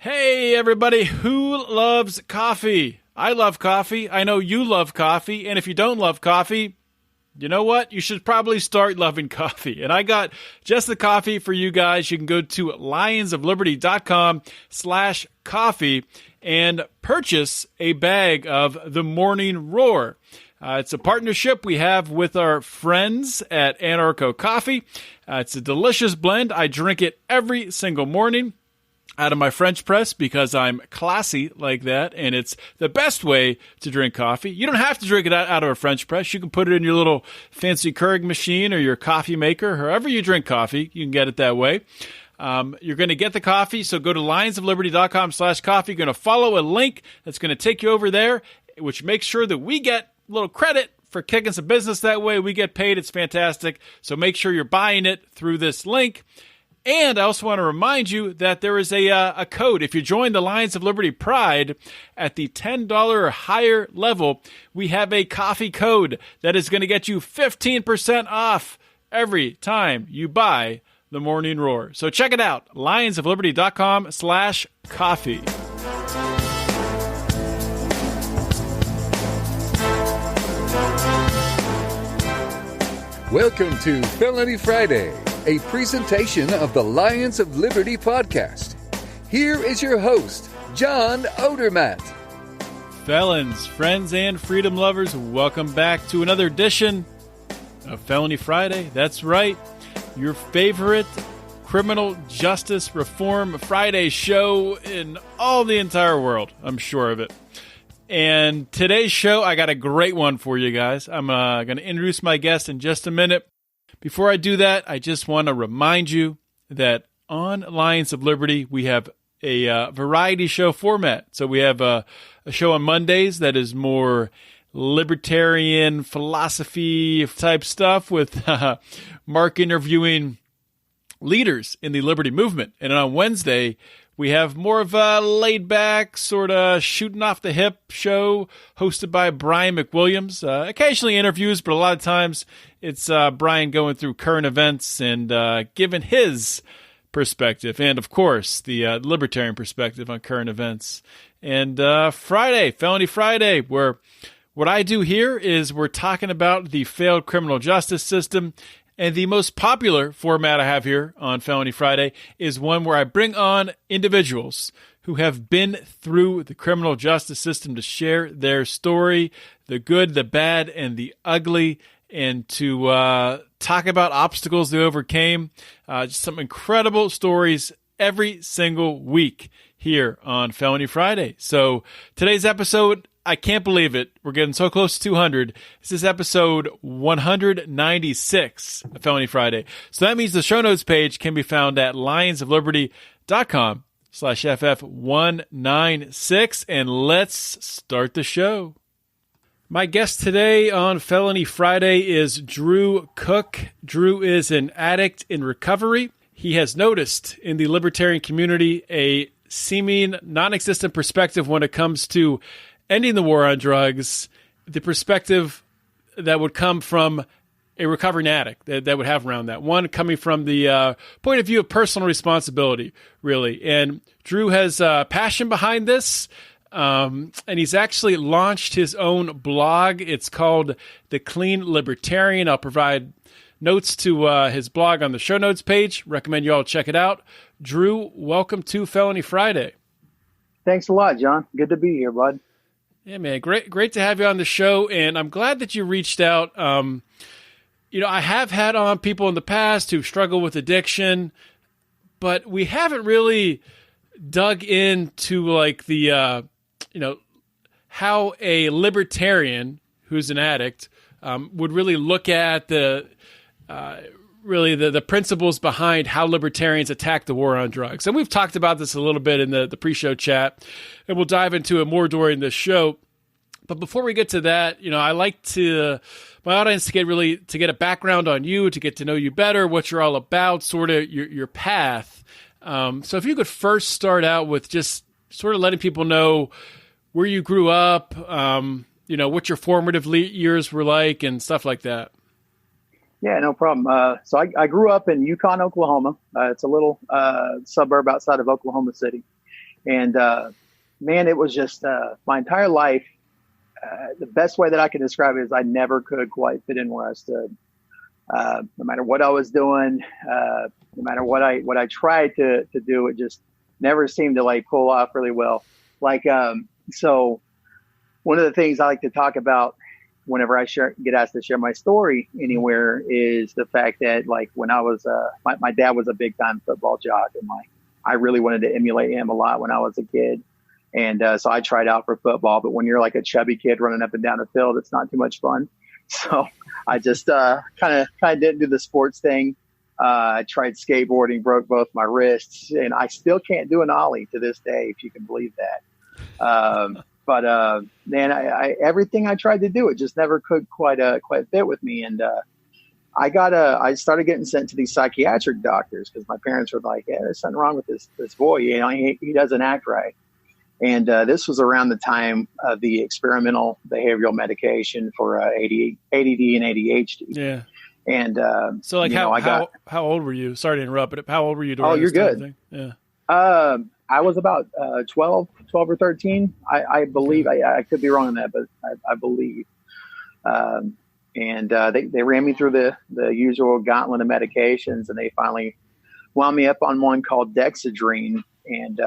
Hey, everybody who loves coffee. I love coffee. I know you love coffee. And if you don't love coffee, you know what? You should probably start loving coffee. And I got just the coffee for you guys. You can go to lionsofliberty.com/coffee and purchase a bag of the Morning Roar. It's a partnership we have with our friends at Anarcho Coffee. It's a delicious blend. I drink it every single morning out of my French press because I'm classy like that, and it's the best way to drink coffee. You don't have to drink it out of a French press. You can put it in your little fancy Keurig machine or your coffee maker. However you drink coffee, you can get it that way. You're going to get the coffee, so go to lionsofliberty.com/coffee. You're going to follow a link that's going to take you over there, which makes sure that we get a little credit for kicking some business that way. We get paid. It's fantastic. So make sure you're buying it through this link. And I also want to remind you that there is a code. If you join the Lions of Liberty Pride at the $10 or higher level, we have a coffee code that is going to get you 15% off every time you buy the Morning Roar. So check it out, lionsofliberty.com/coffee. Welcome to Felony Friday, a presentation of the Lions of Liberty podcast. Here is your host, John Odermatt. Felons, friends, and freedom lovers, welcome back to another edition of Felony Friday. That's right, your favorite criminal justice reform Friday show in all the entire world. I'm sure of it. And today's show, I got a great one for you guys. I'm going to introduce my guest in just a minute. Before I do that, I just want to remind you that on Lions of Liberty, we have a variety show format. So we have a show on Mondays that is more libertarian philosophy type stuff with Mark interviewing leaders in the Liberty movement. And on Wednesday, we have more of a laid-back, sort of shooting-off-the-hip show hosted by Brian McWilliams. Occasionally interviews, but a lot of times it's Brian going through current events and giving his perspective, and, of course, the libertarian perspective on current events. And Friday, Felony Friday, where what I do here is we're talking about the failed criminal justice system. And the most popular format I have here on Felony Friday is one where I bring on individuals who have been through the criminal justice system to share their story, the good, the bad, and the ugly, and to talk about obstacles they overcame. Just some incredible stories every single week here on Felony Friday. So today's episode, I can't believe it. We're getting so close to 200. This is episode 196 of Felony Friday. So that means the show notes page can be found at lionsofliberty.com/FF196. And let's start the show. My guest today on Felony Friday is Drew Cook. Drew is an addict in recovery. He has noticed in the libertarian community a seeming non-existent perspective when it comes to ending the war on drugs, the perspective that would come from a recovering addict that would have around that. One coming from the point of view of personal responsibility, really. And Drew has a passion behind this, and he's actually launched his own blog. It's called The Clean Libertarian. I'll provide notes to his blog on the show notes page. Recommend you all check it out. Drew, welcome to Felony Friday. Thanks a lot, John. Good to be here, bud. Yeah, man, great to have you on the show, and I'm glad that you reached out. I have had on people in the past who struggle with addiction, but we haven't really dug into like the, how a libertarian who's an addict would really look at the principles behind how libertarians attack the war on drugs. And we've talked about this a little bit in the pre-show chat, and we'll dive into it more during this show. But before we get to that, I like my audience to get a background on you, to get to know you better, what you're all about, sort of your path. So if you could first start out with just sort of letting people know where you grew up, what your formative years were like and stuff like that. Yeah, no problem. So I grew up in Yukon, Oklahoma. It's a little suburb outside of Oklahoma City. And, man, it was just, my entire life. The best way that I can describe it is I never could quite fit in where I stood. No matter what I was doing, no matter what I tried to do, it just never seemed to like pull off really well. Like, so one of the things I like to talk about whenever I get asked to share my story anywhere is the fact that like when I was, my dad was a big time football jock, and like I really wanted to emulate him a lot when I was a kid. And so I tried out for football, but when you're like a chubby kid running up and down the field, it's not too much fun. So I just kind of didn't do the sports thing. I tried skateboarding, broke both my wrists, and I still can't do an ollie to this day, if you can believe that. But man, I everything I tried to do, it just never could quite fit with me. And I started getting sent to these psychiatric doctors because my parents were like, "Yeah, there's something wrong with this boy. You know, he doesn't act right." And this was around the time of the experimental behavioral medication for ADD and ADHD. Yeah. And so, like, how old were you? Sorry to interrupt, but how old were you during you're this time good. Thing? Yeah. I was about 12 or 13. I believe. I could be wrong on that, but I believe. And they ran me through the usual gauntlet of medications, and they finally wound me up on one called Dexedrine. And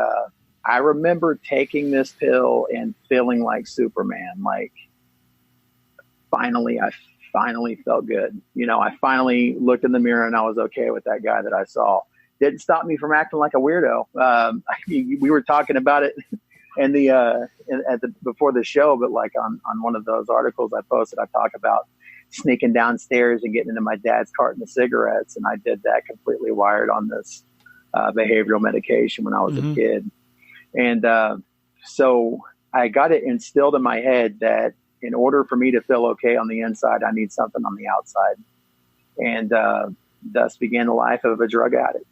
I remember taking this pill and feeling like Superman. Like, I finally felt good. You know, I finally looked in the mirror and I was okay with that guy that I saw. Didn't stop me from acting like a weirdo. We were talking about it in before the show, but like on one of those articles I posted, I talk about sneaking downstairs and getting into my dad's carton of cigarettes. And I did that completely wired on this behavioral medication when I was a kid. And so I got it instilled in my head that in order for me to feel okay on the inside, I need something on the outside. And thus began the life of a drug addict.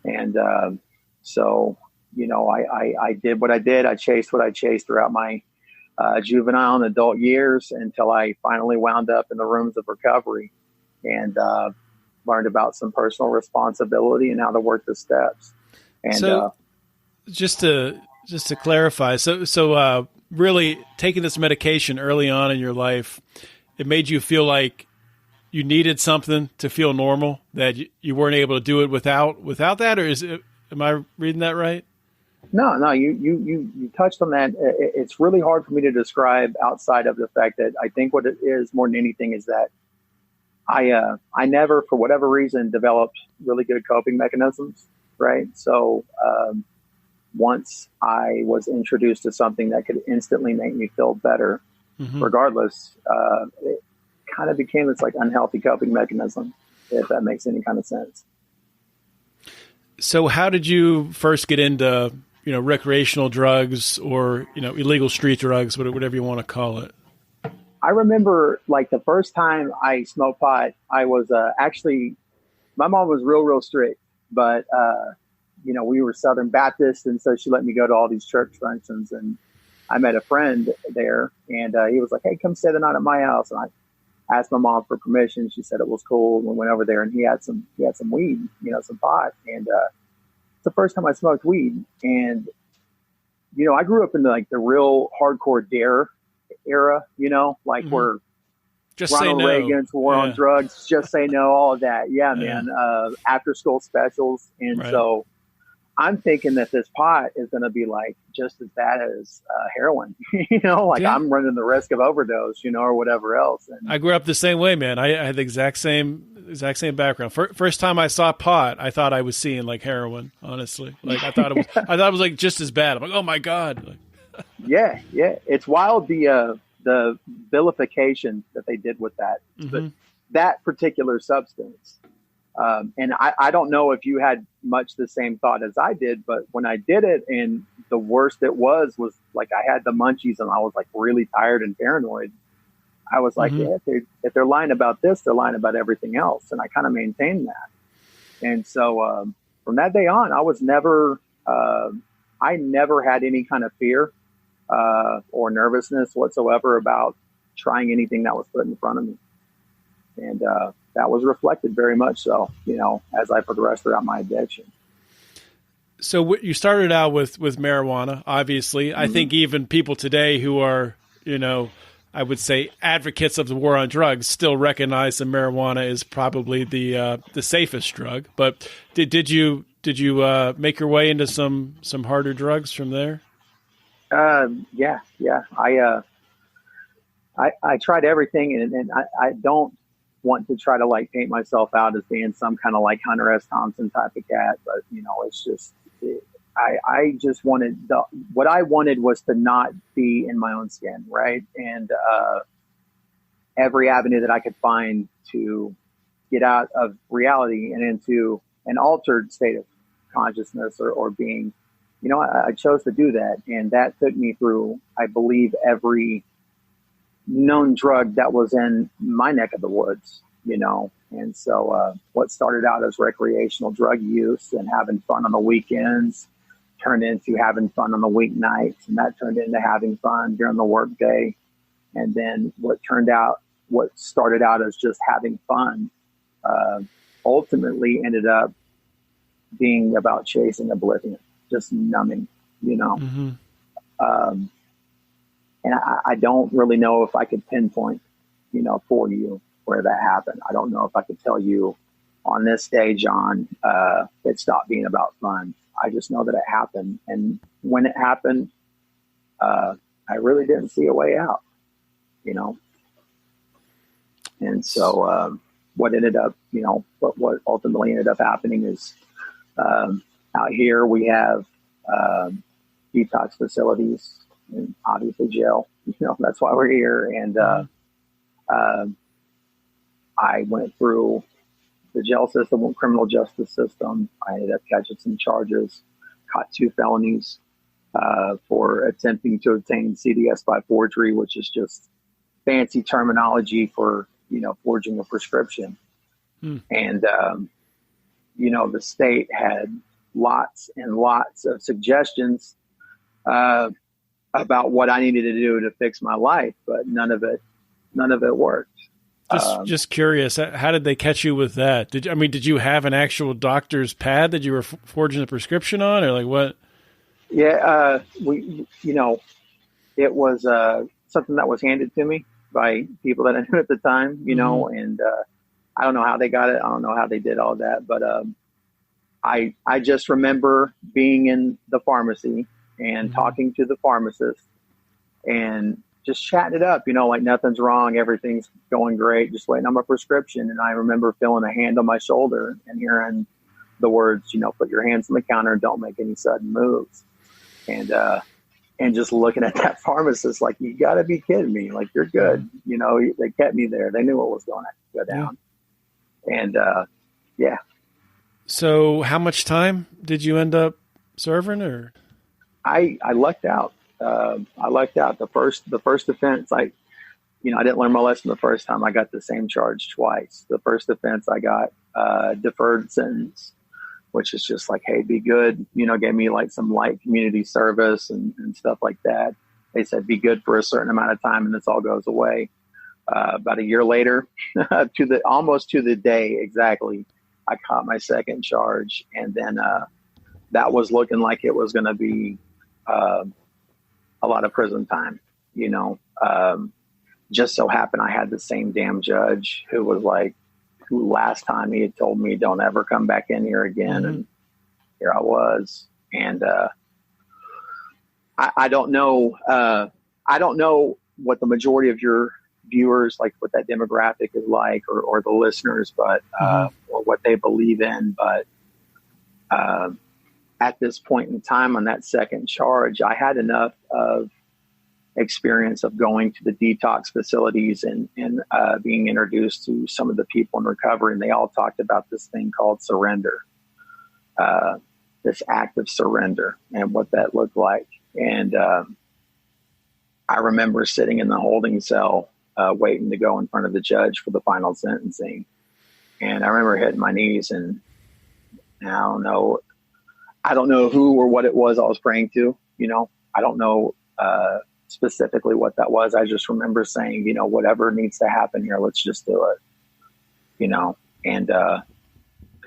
And so, you know, I did what I did. I chased what I chased throughout my juvenile and adult years until I finally wound up in the rooms of recovery and learned about some personal responsibility and how to work the steps. And so, just to clarify, so really taking this medication early on in your life, it made you feel like you needed something to feel normal, that you weren't able to do it without that, or am I reading that right? No, you touched on that. It's really hard for me to describe outside of the fact that I think what it is more than anything is that I never, for whatever reason, developed really good coping mechanisms, right? So once I was introduced to something that could instantly make me feel better, regardless, it kind of became this like unhealthy coping mechanism, if that makes any kind of sense. So how did you first get into, recreational drugs or, illegal street drugs, whatever you want to call it? I remember like the first time I smoked pot, I was actually, my mom was real strict, but we were Southern Baptist, and so she let me go to all these church functions, and I met a friend there, and he was like, "Hey, come stay the night at my house." And I asked my mom for permission. She said it was cool. We went over there, and he had some weed, some pot, and it's the first time I smoked weed. And I grew up in the real hardcore dare era, where just Ronald Reagan's war on drugs, just say no, all of that. Yeah, man. After school specials, and so I'm thinking that this pot is going to be like just as bad as heroin, I'm running the risk of overdose, or whatever else. And I grew up the same way, man. I had the exact same background. First time I saw pot, I thought I was seeing like heroin, honestly. Like I thought it was like just as bad. I'm like, oh my God. Yeah. It's wild. The vilification that they did with that, but that particular substance. And I don't know if you had much the same thought as I did, but when I did it, and the worst it was like I had the munchies and I was like really tired and paranoid. I was like, if they're lying about this, they're lying about everything else. And I kind of maintained that. And so from that day on, I never had any kind of fear or nervousness whatsoever about trying anything that was put in front of me. And that was reflected very much so, as I progressed throughout my addiction. So you started out with marijuana, obviously. I think even people today who are, I would say advocates of the war on drugs still recognize that marijuana is probably the safest drug. But did you make your way into some harder drugs from there? Yeah. I tried everything, and I don't want to try to like paint myself out as being some kind of like Hunter S. Thompson type of cat, but it's just I just wanted what I wanted was to not be in my own skin, right? And every avenue that I could find to get out of reality and into an altered state of consciousness or being, I chose to do that, and that took me through, I believe, every known drug that was in my neck of the woods, and so what started out as recreational drug use and having fun on the weekends turned into having fun on the weeknights, and that turned into having fun during the workday. And then what started out as just having fun ultimately ended up being about chasing oblivion, just numbing, and I don't really know if I could pinpoint, for you where that happened. I don't know if I could tell you on this day, John, it stopped being about fun. I just know that it happened. And when it happened, I really didn't see a way out, And so what ended up, what ultimately ended up happening is out here we have detox facilities and obviously jail. That's why we're here. And I went through the jail system, criminal justice system. I ended up catching some charges, caught 2 felonies for attempting to obtain CDS by forgery, which is just fancy terminology for, forging a prescription. And, the state had lots and lots of suggestions about what I needed to do to fix my life, but none of it worked. Just curious, how did they catch you with that? Did you have an actual doctor's pad that you were forging a prescription on, or like what? Yeah, it was something that was handed to me by people that I knew at the time, and I don't know how they got it. I don't know how they did all that, but I just remember being in the pharmacy and talking to the pharmacist and just chatting it up, like nothing's wrong. Everything's going great. Just waiting on my prescription. And I remember feeling a hand on my shoulder and hearing the words, put your hands on the counter and don't make any sudden moves. And just looking at that pharmacist, like, you gotta be kidding me. Like, you're good. They kept me there. They knew what was going to go down. And, yeah. So how much time did you end up serving, or? I lucked out. I lucked out. The first offense, I didn't learn my lesson the first time. I got the same charge twice. The first offense, I got deferred sentence, which is just like, hey, be good. Gave me like some light community service and stuff like that. They said, be good for a certain amount of time and this all goes away. About a year later, almost to the day exactly, I caught my second charge. And then that was looking like it was going to be a lot of prison time, just so happened I had the same damn judge who last time he had told me, don't ever come back in here again. And here I was. And I don't know what the majority of your viewers, like what that demographic is like, or the listeners, but or what they believe in. But at this point in time on that second charge, I had enough of experience of going to the detox facilities and being introduced to some of the people in recovery. And they all talked about this thing called surrender, this act of surrender and what that looked like. And I remember sitting in the holding cell waiting to go in front of the judge for the final sentencing. And I remember hitting my knees, and I don't know who or what it was I was praying to, I don't know specifically what that was. I just remember saying, whatever needs to happen here, let's just do it, and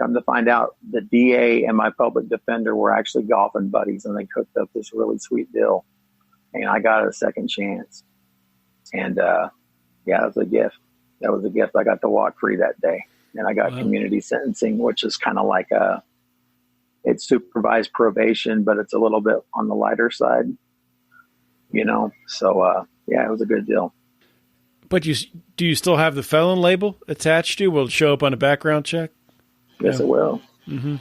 come to find out, the DA and my public defender were actually golfing buddies, and they cooked up this really sweet deal. And I got a second chance. And yeah, it was a gift. That was a gift. I got to walk free that day. And I got community sentencing, which is kind of like it's supervised probation, but it's a little bit on the lighter side, you know? So, yeah, it was a good deal. But do you still have the felon label attached to you? Will it show up on a background check? Yes, it will. Mm-hmm.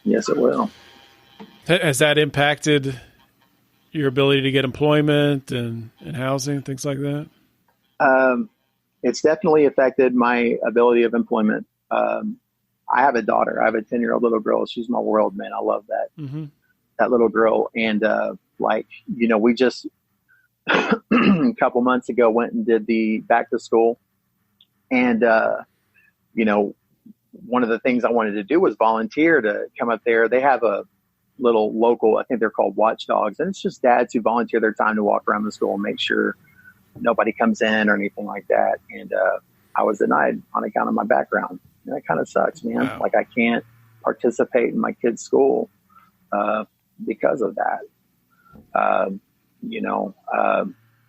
Yes, it will. Has that impacted your ability to get employment and housing, things like that? It's definitely affected my ability of employment. I have a daughter. I have a 10-year-old little girl. She's my world, man. I love that. Mm-hmm. That little girl. And we just a couple months ago went and did the back to school. And, one of the things I wanted to do was volunteer to come up there. They have a little local, I think they're called watchdogs. And it's just dads who volunteer their time to walk around the school and make sure nobody comes in or anything like that. And I was denied on account of my background. And that kind of sucks, man. Wow. Like I can't participate in my kid's school because of that.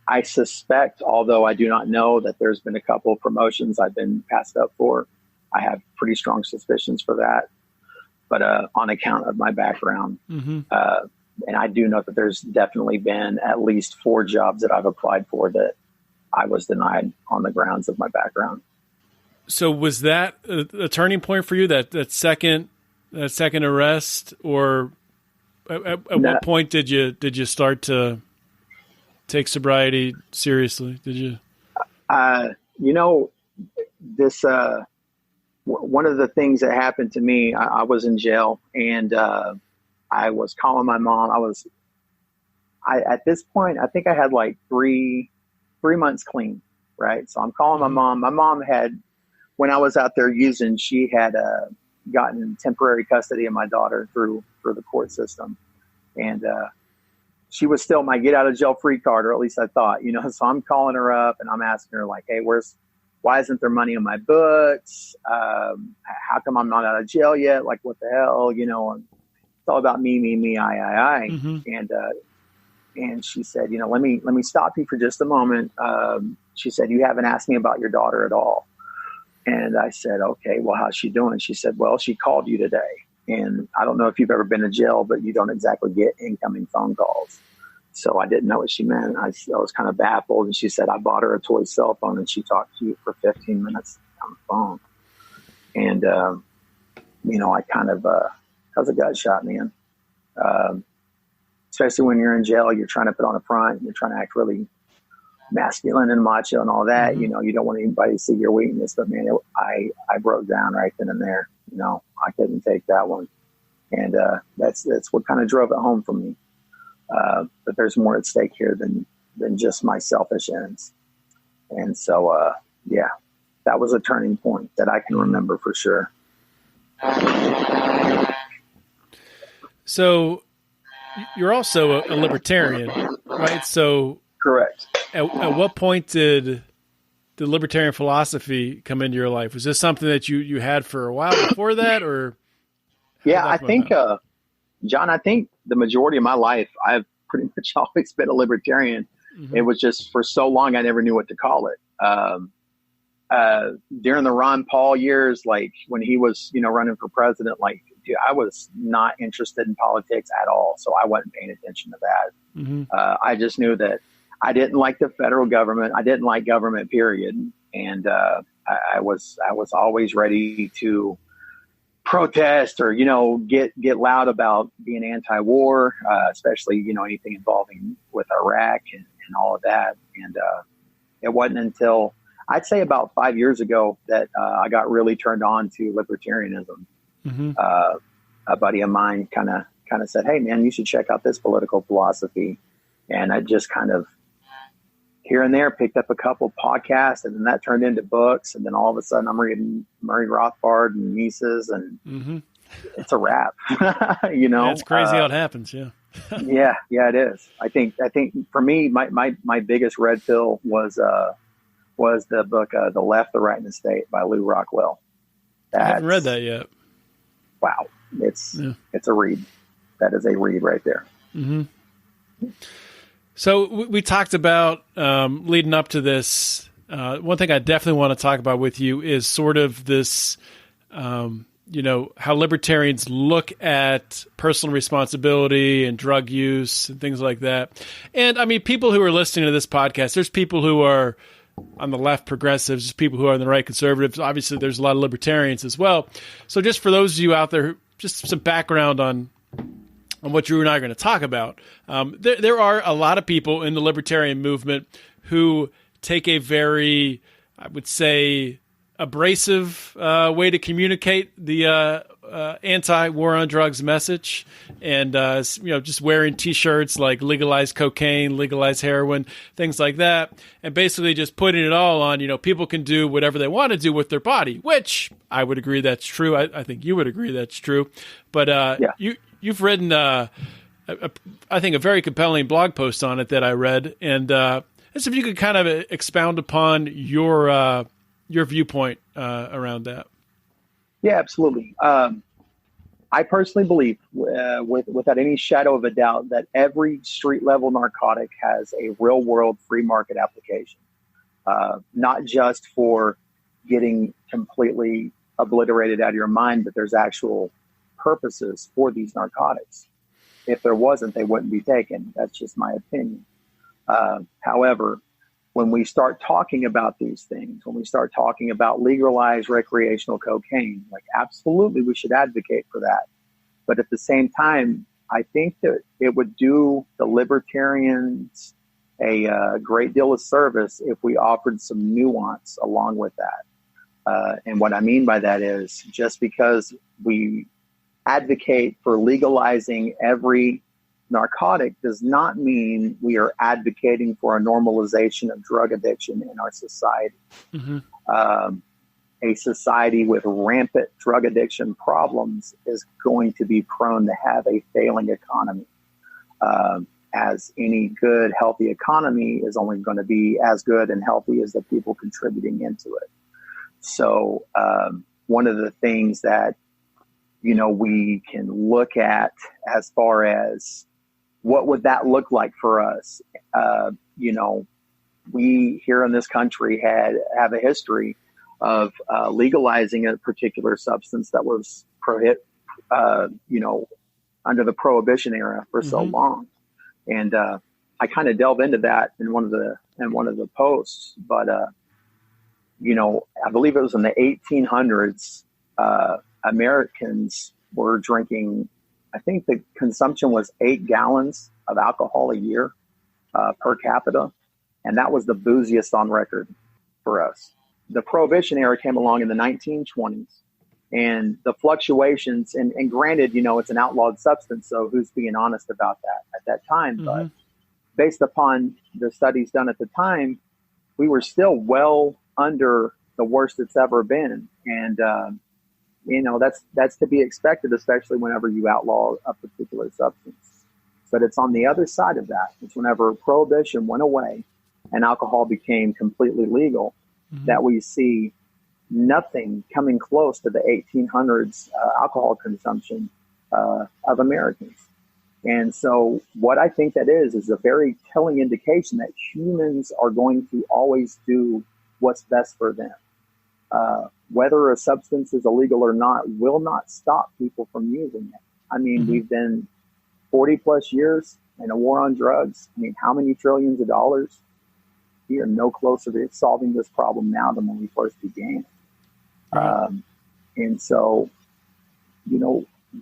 I suspect, although I do not know, that there's been a couple of promotions I've been passed up for. I have pretty strong suspicions for that, but on account of my background. Mm-hmm. And I do know that there's definitely been at least 4 jobs that I've applied for that I was denied on the grounds of my background. So was that a turning point for you, that second arrest, or at what point did you start to take sobriety seriously? Did you? This one of the things that happened to me, I was in jail, and I was calling my mom. At this point, I think I had like 3 months clean, right? So I'm calling my mom. My mom had, when I was out there using, she had gotten temporary custody of my daughter through the court system. And she was still my get out of jail free card, or at least I thought, so I'm calling her up and I'm asking her like, hey, why isn't there money on my books? How come I'm not out of jail yet? Like, what the hell, and it's all about me, I. Mm-hmm. And she said, let me stop you for just a moment. She said, you haven't asked me about your daughter at all. And I said, okay, well, how's she doing? She said, well, she called you today. And I don't know if you've ever been to jail, but you don't exactly get incoming phone calls. So I didn't know what she meant. I was kind of baffled. And she said, I bought her a toy cell phone and she talked to you for 15 minutes on the phone. And, I kind of, that was a gut shot, man. Especially when you're in jail, you're trying to put on a front, you're trying to act really masculine and macho and all that. Mm-hmm. You don't want anybody to see your weakness, but man, I broke down right then and there. I couldn't take that one. And, that's what kind of drove it home for me. But there's more at stake here than just my selfish ends. And so, that was a turning point that I can remember for sure. So you're also a libertarian, right? So correct. At what point did the libertarian philosophy come into your life? Was this something that you had for a while before that, or? Yeah, I think, John, I think the majority of my life, I've pretty much always been a libertarian. Mm-hmm. It was just for so long, I never knew what to call it. During the Ron Paul years, like when he was, running for president, like, dude, I was not interested in politics at all. So I wasn't paying attention to that. Mm-hmm. I just knew that I didn't like the federal government. I didn't like government, period. And I was always ready to protest or, get loud about being anti-war, especially, anything involving with Iraq and all of that. And it wasn't until I'd say about 5 years ago that I got really turned on to libertarianism. Mm-hmm. A buddy of mine kind of said, hey, man, you should check out this political philosophy. And I just kind of here and there picked up a couple podcasts, and then that turned into books. And then all of a sudden I'm reading Murray Rothbard and Mises, and mm-hmm. It's a wrap. Yeah, it's crazy how it happens. Yeah. yeah, it is. I think for me, my biggest red pill was the book, The Left, the Right, and the State by Lou Rockwell. I haven't read that yet. wow, it's a read. That is a read right there. Mm-hmm. So we talked about leading up to this. One thing I definitely want to talk about with you is sort of this, how libertarians look at personal responsibility and drug use and things like that. And I mean, people who are listening to this podcast, there's people who are on the left progressives, there's people who are on the right conservatives. Obviously, there's a lot of libertarians as well. So just for those of you out there, just some background on what Drew and I are going to talk about. There are a lot of people in the libertarian movement who take a very, I would say, abrasive way to communicate the anti-war on drugs message, and just wearing T-shirts like legalize cocaine, legalize heroin, things like that, and basically just putting it all on. People can do whatever they want to do with their body, which I would agree that's true. I think you would agree that's true, but You've written, I think, a very compelling blog post on it that I read, and if you could kind of expound upon your viewpoint around that. Yeah, absolutely. I personally believe, without any shadow of a doubt, that every street-level narcotic has a real-world free market application, not just for getting completely obliterated out of your mind, but there's actual purposes for these narcotics. If there wasn't, they wouldn't be taken. That's just my opinion. However, when we start talking about these things, when we start talking about legalized recreational cocaine, like absolutely we should advocate for that. But at the same time, I think that it would do the libertarians a great deal of service if we offered some nuance along with that. And what I mean by that is, just because we advocate for legalizing every narcotic does not mean we are advocating for a normalization of drug addiction in our society. Mm-hmm. A society with rampant drug addiction problems is going to be prone to have a failing economy. As any good, healthy economy is only going to be as good and healthy as the people contributing into it. So one of the things that we can look at as far as what would that look like for us? We here in this country have a history of legalizing a particular substance that was under the Prohibition era for so long. And I kind of delve into that in one of the posts. But I believe it was in the 1800s. Americans were drinking, I think the consumption was 8 gallons of alcohol a year per capita. And that was the booziest on record for us. The Prohibition era came along in the 1920s, and the fluctuations, and granted, it's an outlawed substance, so who's being honest about that at that time? Mm-hmm. But based upon the studies done at the time, we were still well under the worst it's ever been. And, that's to be expected, especially whenever you outlaw a particular substance. But it's on the other side of that. It's whenever Prohibition went away and alcohol became completely legal, that we see nothing coming close to the 1800s alcohol consumption of Americans. And so what I think that is a very telling indication that humans are going to always do what's best for them. Whether a substance is illegal or not will not stop people from using it. I mean, we've been 40 plus years in a war on drugs. I mean, how many trillions of dollars? We are no closer to solving this problem now than when we first began. And so,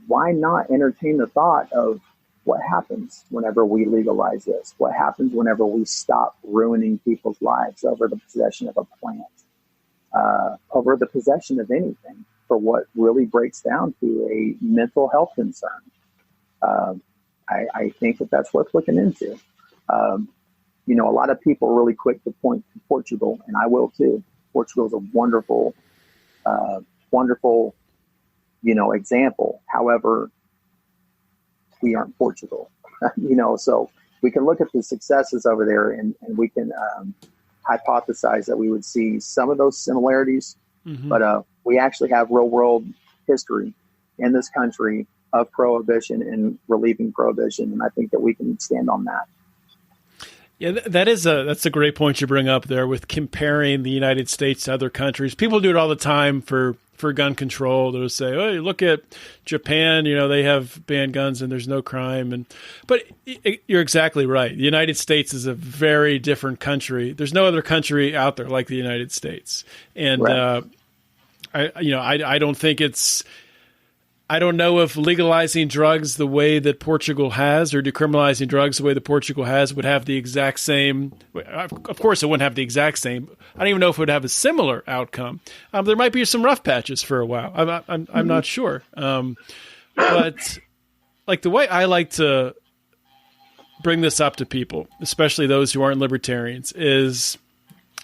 why not entertain the thought of what happens whenever we legalize this? What happens whenever we stop ruining people's lives over the possession of a plant? Over the possession of anything, for what really breaks down to a mental health concern. I think that's worth looking into. A lot of people are really quick to point to Portugal, and I will too. Portugal is a wonderful, example. However, we aren't Portugal, so we can look at the successes over there and we can hypothesize that we would see some of those similarities, but we actually have real world history in this country of prohibition and relieving prohibition. And I think that we can stand on that. Yeah, that's a great point you bring up there with comparing the United States to other countries. People do it all the time for gun control. They'll say, "Oh, you look at Japan, they have banned guns and there's no crime." But you're exactly right. The United States is a very different country. There's no other country out there like the United States. And right. I don't think I don't know if legalizing drugs the way that Portugal has or decriminalizing drugs the way that Portugal has would have the exact same. Of course, it wouldn't have the exact same. I don't even know if it would have a similar outcome. There might be some rough patches for a while. I'm not sure. But like the way I like to bring this up to people, especially those who aren't libertarians, is,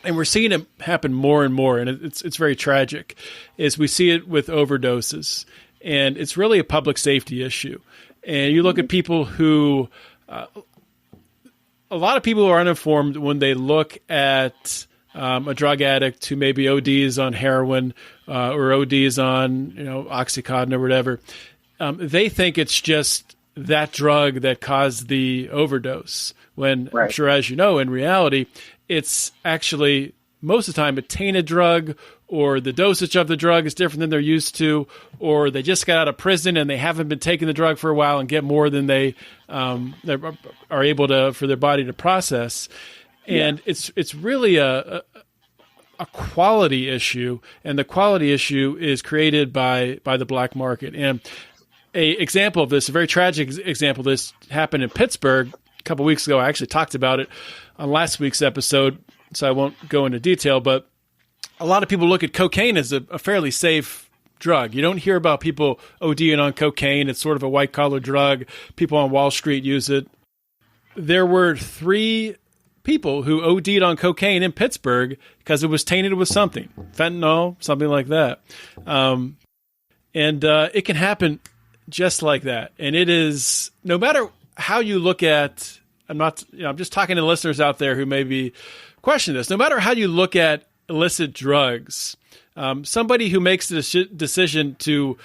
and we're seeing it happen more and more, and it's very tragic, is we see it with overdoses. And it's really a public safety issue. And you look at people who, a lot of people are uninformed when they look at a drug addict who maybe ODs on heroin or ODs on Oxycontin or whatever. They think it's just that drug that caused the overdose. When right. I'm sure, as you know, in reality, it's actually most of the time a tainted drug, or the dosage of the drug is different than they're used to, or they just got out of prison and they haven't been taking the drug for a while and get more than they are able to for their body to process. And it's really a quality issue, and the quality issue is created by the black market. And a example of this, a very tragic example of this, happened in Pittsburgh a couple weeks ago. I actually talked about it on last week's episode, so I won't go into detail, but a lot of people look at cocaine as a fairly safe drug. You don't hear about people ODing on cocaine. It's sort of a white-collar drug. People on Wall Street use it. There were 3 people who OD'd on cocaine in Pittsburgh because it was tainted with something, fentanyl, something like that. And it can happen just like that. And it is, no matter how you look at, I'm just talking to listeners out there who maybe question this. No matter how you look at illicit drugs, somebody who makes the decision to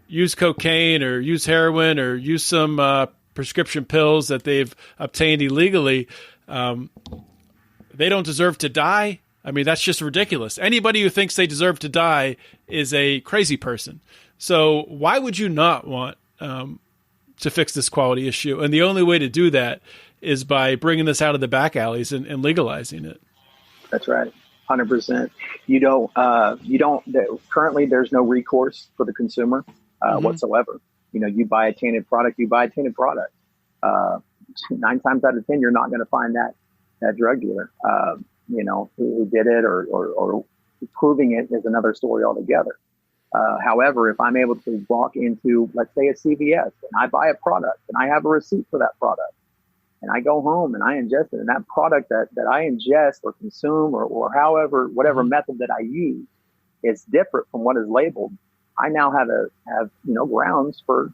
use cocaine or use heroin or use some prescription pills that they've obtained illegally, they don't deserve to die. I mean, that's just ridiculous. Anybody who thinks they deserve to die is a crazy person. So why would you not want to fix this quality issue? And the only way to do that is by bringing this out of the back alleys and legalizing it. That's right. 100%. Currently there's no recourse for the consumer whatsoever. You buy a tainted product, you buy a tainted product. 9 times out of 10, you're not going to find that drug dealer, who did it or proving it is another story altogether. However, if I'm able to walk into, let's say, a CVS and I buy a product and I have a receipt for that product, and I go home and I ingest it, and that product that I ingest or consume or however, whatever method that I use is different from what is labeled, I now have grounds for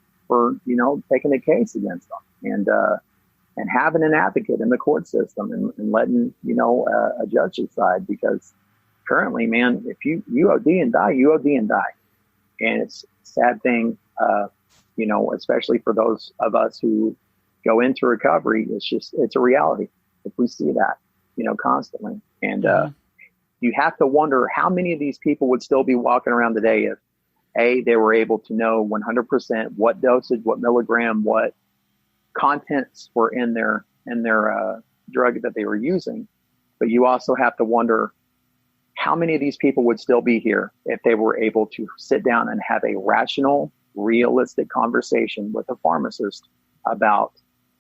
taking a case against them and having an advocate in the court system and letting, a judge decide, because currently, man, if you OD and die, you OD and die. And it's a sad thing, especially for those of us who go into recovery. It's a reality if we see that, constantly. And you have to wonder how many of these people would still be walking around today if they were able to know 100% what dosage, what milligram, what contents were in their drug that they were using. But you also have to wonder how many of these people would still be here if they were able to sit down and have a rational, realistic conversation with a pharmacist about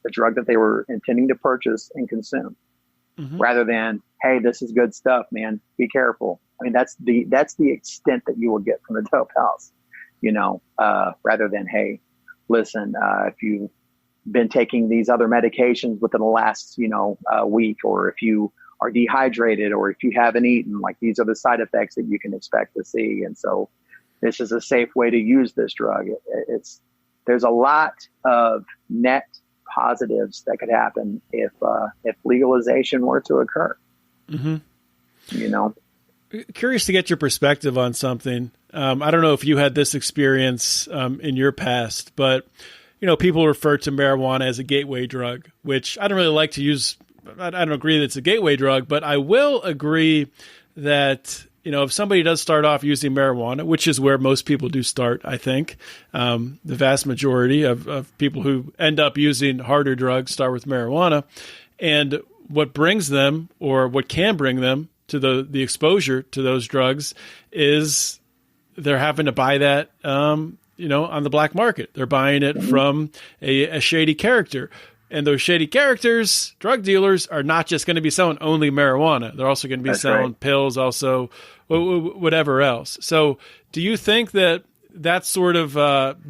the drug that they were intending to purchase and consume, rather than, hey, this is good stuff, man, be careful. I mean, that's the extent that you will get from the dope house, rather than, hey, listen, if you've been taking these other medications within the last, week, or if you are dehydrated, or if you haven't eaten, like, these are the side effects that you can expect to see. And so this is a safe way to use this drug. There's a lot of net positives that could happen if legalization were to occur. Curious to get your perspective on something. I don't know if you had this experience in your past, but people refer to marijuana as a gateway drug, which I don't really like to use. I don't agree that it's a gateway drug, but I will agree that if somebody does start off using marijuana, which is where most people do start, I think, the vast majority of people who end up using harder drugs start with marijuana, and what brings them, or what can bring them to the exposure to those drugs, is they're having to buy that, on the black market. They're buying it from a shady character. And those shady characters, drug dealers, are not just going to be selling only marijuana. They're also going to be selling pills, also whatever else. So do you think that sort of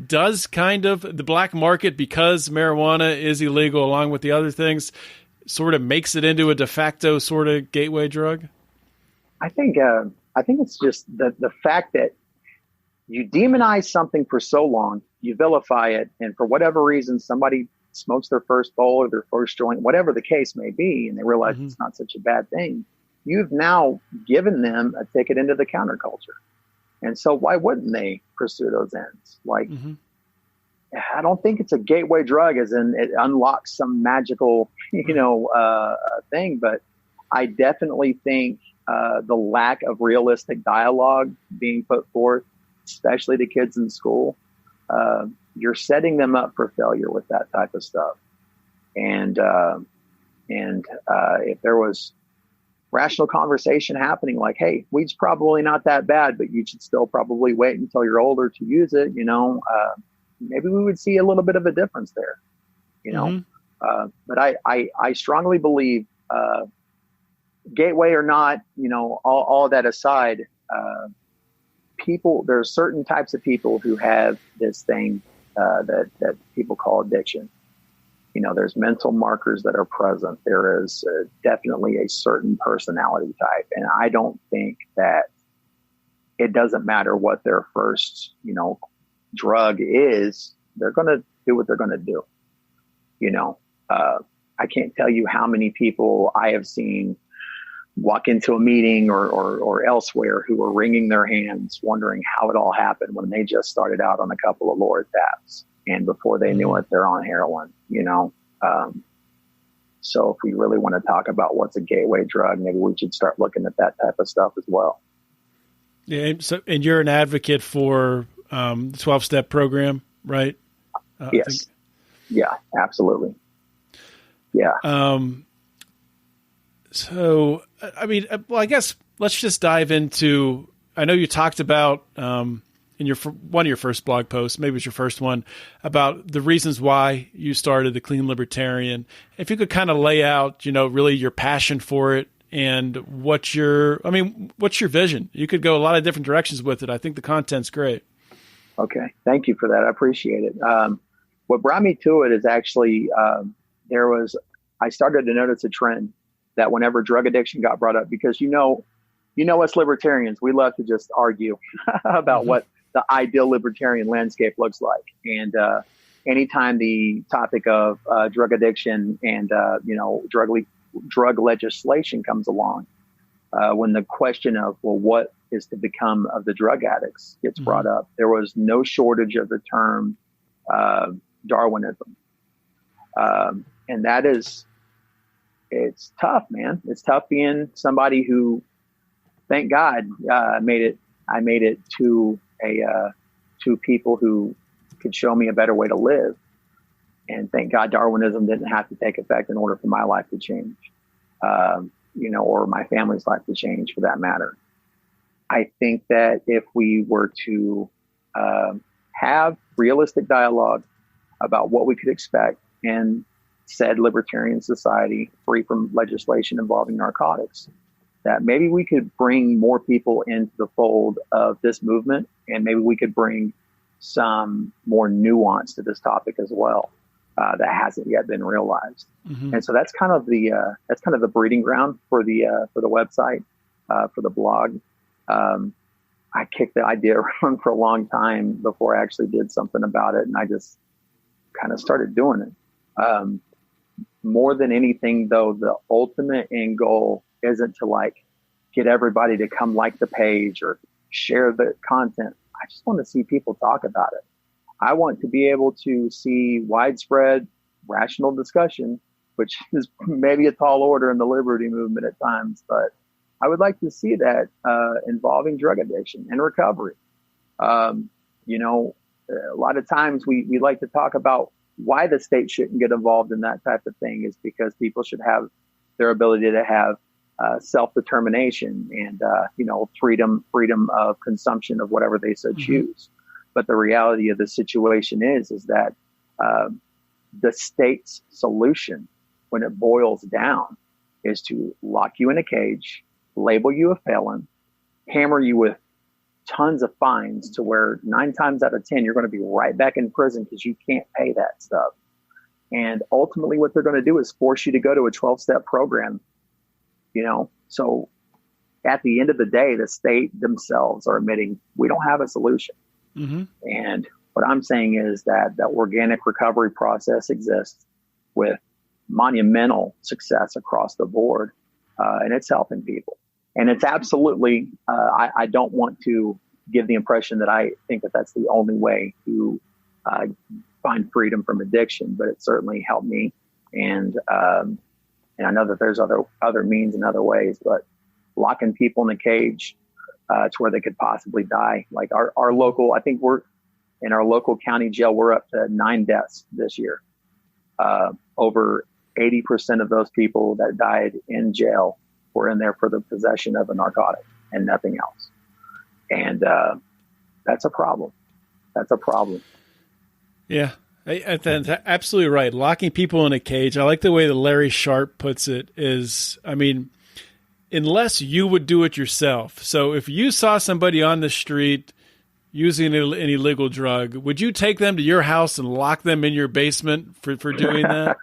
does kind of the black market, because marijuana is illegal along with the other things, sort of makes it into a de facto sort of gateway drug? I think it's just the fact that you demonize something for so long, you vilify it, and for whatever reason, somebody smokes their first bowl or their first joint, whatever the case may be, and they realize it's not such a bad thing. You've now given them a ticket into the counterculture. And so why wouldn't they pursue those ends? Like, I don't think it's a gateway drug as in it unlocks some magical, thing, but I definitely think the lack of realistic dialogue being put forth, especially to kids in school, you're setting them up for failure with that type of stuff. And if there was rational conversation happening, like, hey, weed's probably not that bad, but you should still probably wait until you're older to use it, maybe we would see a little bit of a difference there, but I strongly believe, gateway or not, all that aside, there are certain types of people who have this thing that people call addiction. There's mental markers that are present. There is definitely a certain personality type. And I don't think that it doesn't matter what their first, drug is, they're going to do what they're going to do. I can't tell you how many people I have seen walk into a meeting or elsewhere who are wringing their hands, wondering how it all happened when they just started out on a couple of Lortabs, and before they knew it, they're on heroin. So if we really want to talk about what's a gateway drug, maybe we should start looking at that type of stuff as well. Yeah. So, and you're an advocate for the 12-step program, right? Yes. Yeah, absolutely. Yeah. So, I guess let's just dive into, I know you talked about in one of your first blog posts, maybe it was your first one, about the reasons why you started the Clean Libertarian. If you could kind of lay out, really your passion for it and what's your vision? You could go a lot of different directions with it. I think the content's great. Okay. Thank you for that. I appreciate it. What brought me to it is actually, I started to notice a trend that whenever drug addiction got brought up, because us libertarians, we love to just argue about what the ideal libertarian landscape looks like. And anytime the topic of drug addiction and drug legislation comes along, when the question of what is to become of the drug addicts gets brought up, there was no shortage of the term Darwinism, and that is. It's tough, man. It's tough being somebody who, thank God, I made it to people who could show me a better way to live. And thank God Darwinism didn't have to take effect in order for my life to change, or my family's life to change for that matter. I think that if we were to have realistic dialogue about what we could expect in said libertarian society, free from legislation involving narcotics, that maybe we could bring more people into the fold of this movement, and maybe we could bring some more nuance to this topic as well, that hasn't yet been realized. And so that's kind of the breeding ground for the website, for the blog. I kicked the idea around for a long time before I actually did something about it, and I just kind of started doing it. More than anything, though, the ultimate end goal isn't to get everybody to come like the page or share the content. I just want to see people talk about it. I want to be able to see widespread, rational discussion, which is maybe a tall order in the liberty movement at times, but I would like to see that involving drug addiction and recovery. You know, a lot of times we like to talk about why the state shouldn't get involved in that type of thing is because people should have their ability to have self-determination and, you know, freedom of consumption of whatever they so choose. But the reality of the situation is that the state's solution, when it boils down, is to lock you in a cage, label you a felon, hammer you with tons of fines to where 9 times out of 10, you're going to be right back in prison because you can't pay that stuff. And ultimately what they're going to do is force you to go to a 12-step program, you know? So at the end of the day, the state themselves are admitting we don't have a solution. And what I'm saying is that the organic recovery process exists with monumental success across the board, and it's helping people. And it's absolutely, I don't want to give the impression that I think that that's the only way to find freedom from addiction, but it certainly helped me. And I know that there's other means and other ways, but locking people in a cage to where they could possibly die. Like our local, I think we're in our local county jail, we're up to 9 deaths this year. Over 80% of those people that died in jail were in there for the possession of a narcotic and nothing else. And that's a problem. That's a problem. Yeah, that's absolutely right. Locking people in a cage. I like the way that Larry Sharp puts it is, I mean, unless you would do it yourself. So if you saw somebody on the street using an illegal drug, would you take them to your house and lock them in your basement for doing that?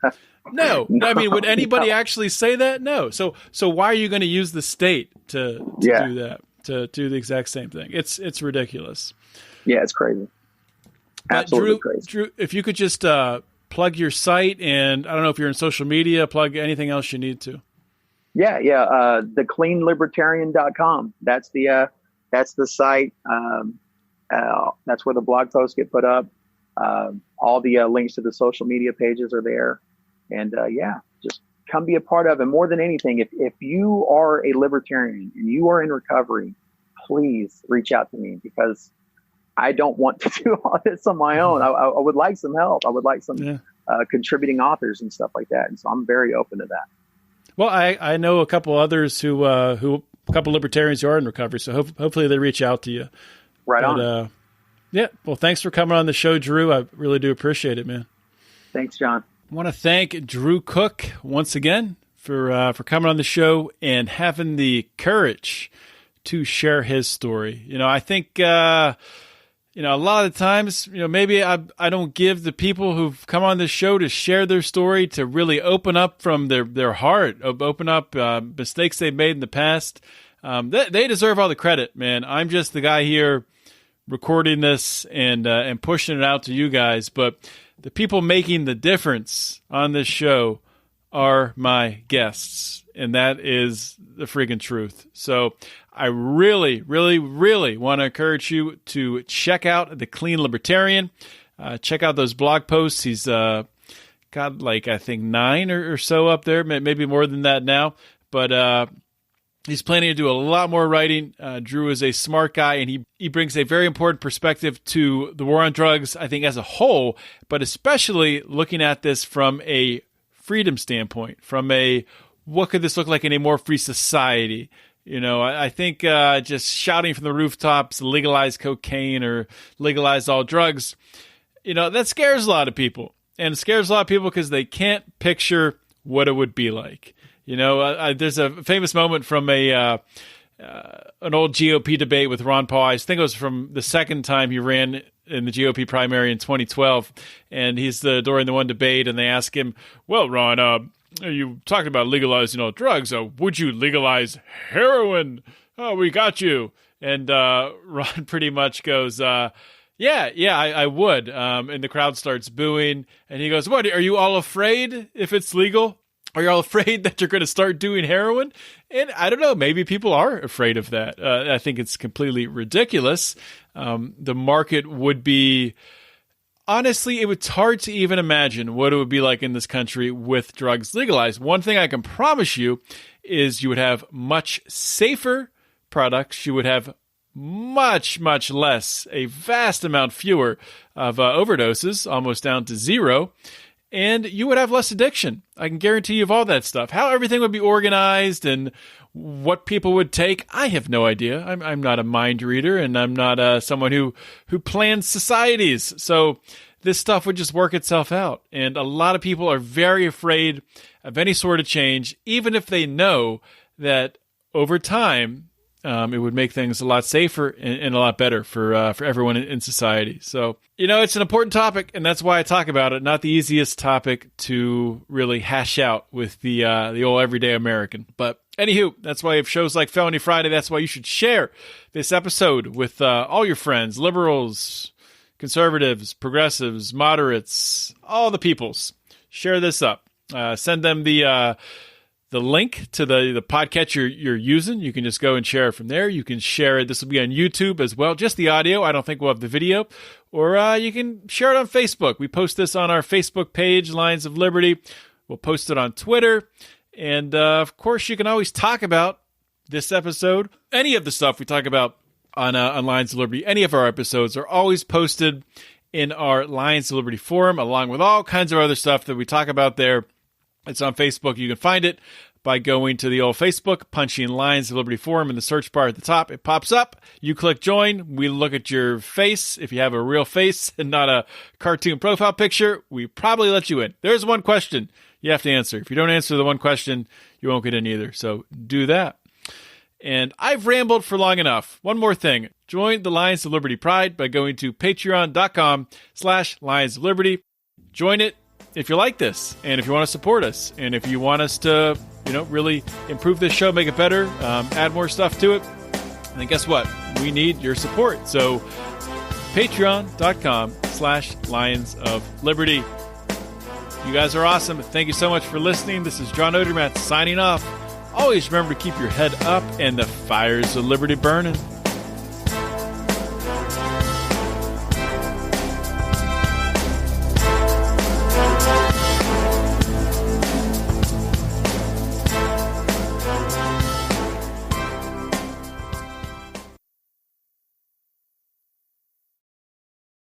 No. I mean, would anybody actually say that? No. So why are you going to use the state to do that, to do the exact same thing? It's ridiculous. Yeah, it's crazy. Absolutely crazy. Drew, if you could just plug your site, and I don't know if you're in social media, plug anything else you need to. Yeah. The cleanlibertarian.com. That's the site. That's where the blog posts get put up. All the links to the social media pages are there. And just come be a part of it. More than anything, if you are a libertarian and you are in recovery, please reach out to me, because I don't want to do all this on my own. I would like some help. I would like some contributing authors and stuff like that. And so I'm very open to that. Well, I know a couple others who a couple libertarians who are in recovery. So hopefully they reach out to you. Right on. Yeah. Well, thanks for coming on the show, Drew. I really do appreciate it, man. Thanks, John. I want to thank Drew Cook once again for coming on the show and having the courage to share his story. You know, I think, a lot of the times, maybe I don't give the people who've come on this show to share their story to really open up from their heart, open up mistakes they've made in the past. They deserve all the credit, man. I'm just the guy here recording this and pushing it out to you guys. But the people making the difference on this show are my guests, and that is the freaking truth. So I really, really, really want to encourage you to check out the Clean Libertarian. Check out those blog posts. He's got I think 9 or so up there, maybe more than that now. But he's planning to do a lot more writing. Drew is a smart guy, and he brings a very important perspective to the war on drugs, I think, as a whole, but especially looking at this from a freedom standpoint, from a what could this look like in a more free society? I think just shouting from the rooftops, legalize cocaine or legalize all drugs, that scares a lot of people. And it scares a lot of people because they can't picture what it would be like. There's a famous moment from an old GOP debate with Ron Paul. I think it was from the second time he ran in the GOP primary in 2012. And he's during the one debate, and they ask him, well, Ron, you talked about legalizing all drugs. Would you legalize heroin? Oh, we got you. And Ron pretty much goes, yeah, I would. And the crowd starts booing. And he goes, what, are you all afraid if it's legal? Are y'all afraid that you're going to start doing heroin? And I don't know, maybe people are afraid of that. I think it's completely ridiculous. The market would be, honestly, it's hard to even imagine what it would be like in this country with drugs legalized. One thing I can promise you is you would have much safer products. You would have much, much less, a vast amount fewer of overdoses, almost down to zero. And you would have less addiction. I can guarantee you of all that stuff. How everything would be organized and what people would take, I have no idea. I'm not a mind reader, and I'm not someone who plans societies. So this stuff would just work itself out. And a lot of people are very afraid of any sort of change, even if they know that over time, it would make things a lot safer and a lot better for everyone in society. So, it's an important topic, and that's why I talk about it. Not the easiest topic to really hash out with the old everyday American. But anywho, that's why you have shows like Felony Friday. That's why you should share this episode with all your friends, liberals, conservatives, progressives, moderates, all the peoples. Share this up. Send them the link to the podcatcher you're using. You can just go and share it from there. You can share it. This will be on YouTube as well, just the audio. I don't think we'll have the video. Or you can share it on Facebook. We post this on our Facebook page, Lions of Liberty. We'll post it on Twitter. And, of course, you can always talk about this episode. Any of the stuff we talk about on Lions of Liberty, any of our episodes are always posted in our Lions of Liberty forum, along with all kinds of other stuff that we talk about there. It's on Facebook. You can find it by going to the old Facebook, punching Lions of Liberty Forum in the search bar at the top. It pops up. You click join. We look at your face. If you have a real face and not a cartoon profile picture, we probably let you in. There's one question you have to answer. If you don't answer the one question, you won't get in either. So do that. And I've rambled for long enough. One more thing. Join the Lions of Liberty Pride by going to patreon.com/Lions of Liberty. Join it if you like this, and if you want to support us, and if you want us to, really improve this show, make it better, add more stuff to it, then guess what? We need your support. So patreon.com/Lions of Liberty. You guys are awesome. Thank you so much for listening. This is John Odermatt signing off. Always remember to keep your head up and the fires of liberty burning.